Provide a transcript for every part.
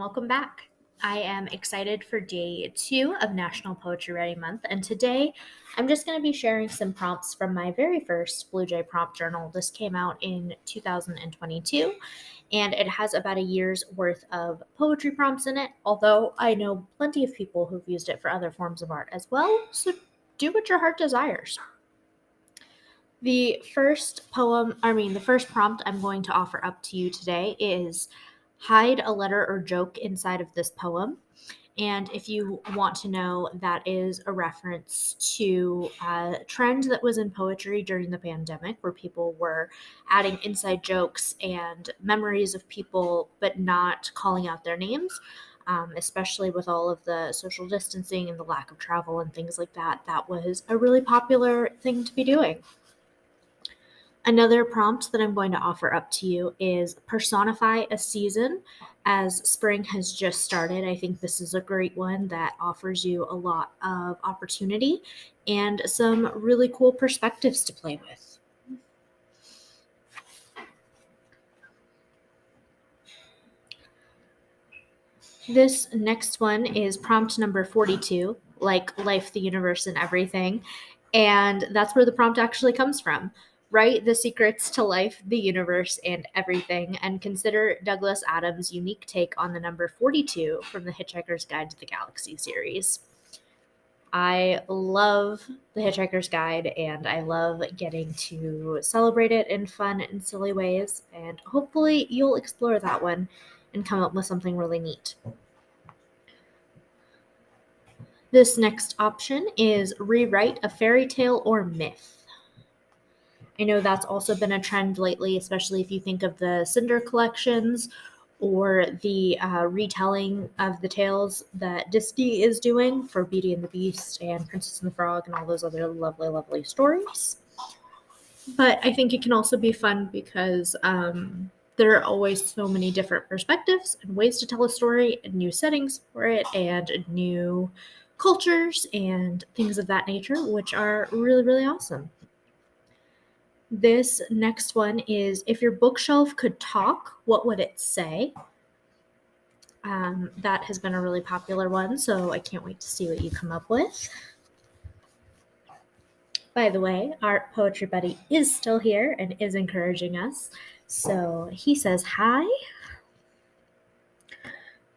welcome back. I am excited for day 2 of National Poetry Writing Month, and today I'm just going to be sharing some prompts from my very first Blue Jay prompt journal. This came out in 2022, and it has about a year's worth of poetry prompts in it, although I know plenty of people who've used it for other forms of art as well, so do what your heart desires. The first prompt I'm going to offer up to you today is hide a letter or joke inside of this poem. And if you want to know, that is a reference to a trend that was in poetry during the pandemic where people were adding inside jokes and memories of people, but not calling out their names. Especially with all of the social distancing and the lack of travel and things like that, that was a really popular thing to be doing. Another prompt that I'm going to offer up to you is personify a season as spring has just started. I think this is a great one that offers you a lot of opportunity and some really cool perspectives to play with. This next one is prompt number 42, like life, the universe, and everything. And that's where the prompt actually comes from. Write the secrets to life, the universe, and everything, and consider Douglas Adams' unique take on the number 42 from the Hitchhiker's Guide to the Galaxy series. I love the Hitchhiker's Guide, and I love getting to celebrate it in fun and silly ways, and hopefully you'll explore that one and come up with something really neat. This next option is rewrite a fairy tale or myth. I know that's also been a trend lately, especially if you think of the Cinder collections or the retelling of the tales that Disney is doing for Beauty and the Beast and Princess and the Frog and all those other lovely, lovely stories. But I think it can also be fun because there are always so many different perspectives and ways to tell a story and new settings for it and new cultures and things of that nature, which are really, really awesome. This next one is, if your bookshelf could talk, what would it say? That has been a really popular one, so I can't wait to see what you come up with. By the way, our poetry buddy is still here and is encouraging us. So he says hi.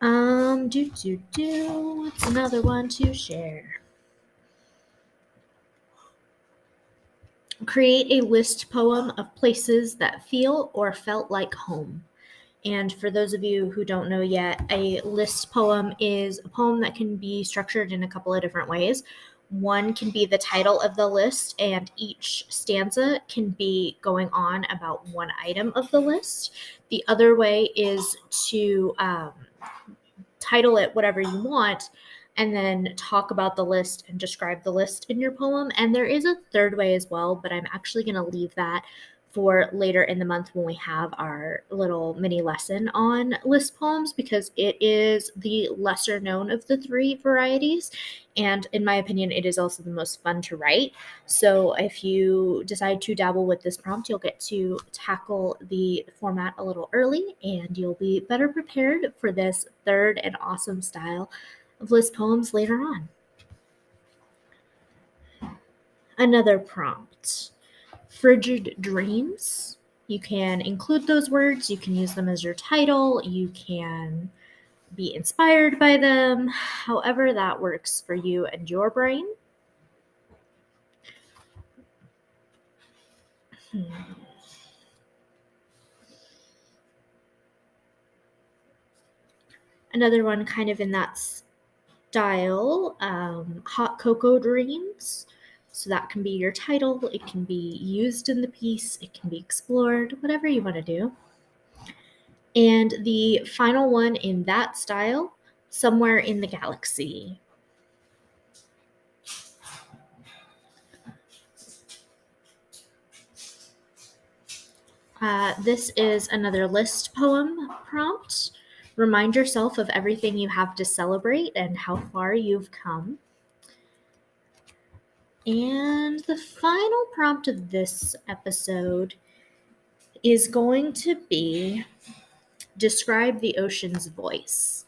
What's another one to share? Create a list poem of places that feel or felt like home. And for those of you who don't know yet, a list poem is a poem that can be structured in a couple of different ways. One can be the title of the list, and each stanza can be going on about one item of the list. The other way is to title it whatever you want and then talk about the list and describe the list in your poem. And there is a third way as well, but I'm actually going to leave that for later in the month when we have our little mini lesson on list poems, because it is the lesser known of the three varieties. And in my opinion, it is also the most fun to write. So if you decide to dabble with this prompt, you'll get to tackle the format a little early and you'll be better prepared for this third and awesome style of list poems later on. Another prompt. Frigid dreams. You can include those words, you can use them as your title, you can be inspired by them, however that works for you and your brain. Another one kind of in that style, hot cocoa dreams. So that can be your title, it can be used in the piece, it can be explored, whatever you want to do. And the final one in that style, somewhere in the galaxy. This is another list poem prompt. Remind yourself of everything you have to celebrate and how far you've come. And the final prompt of this episode is going to be describe the ocean's voice.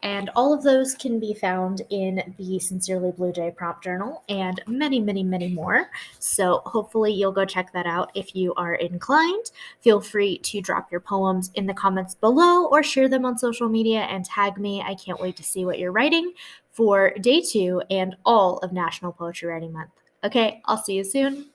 And all of those can be found in the Sincerely Blue Jay prompt journal and many, many, many more. So hopefully you'll go check that out if you are inclined. Feel free to drop your poems in the comments below or share them on social media and tag me. I can't wait to see what you're writing for day 2 and all of National Poetry Writing Month. Okay, I'll see you soon.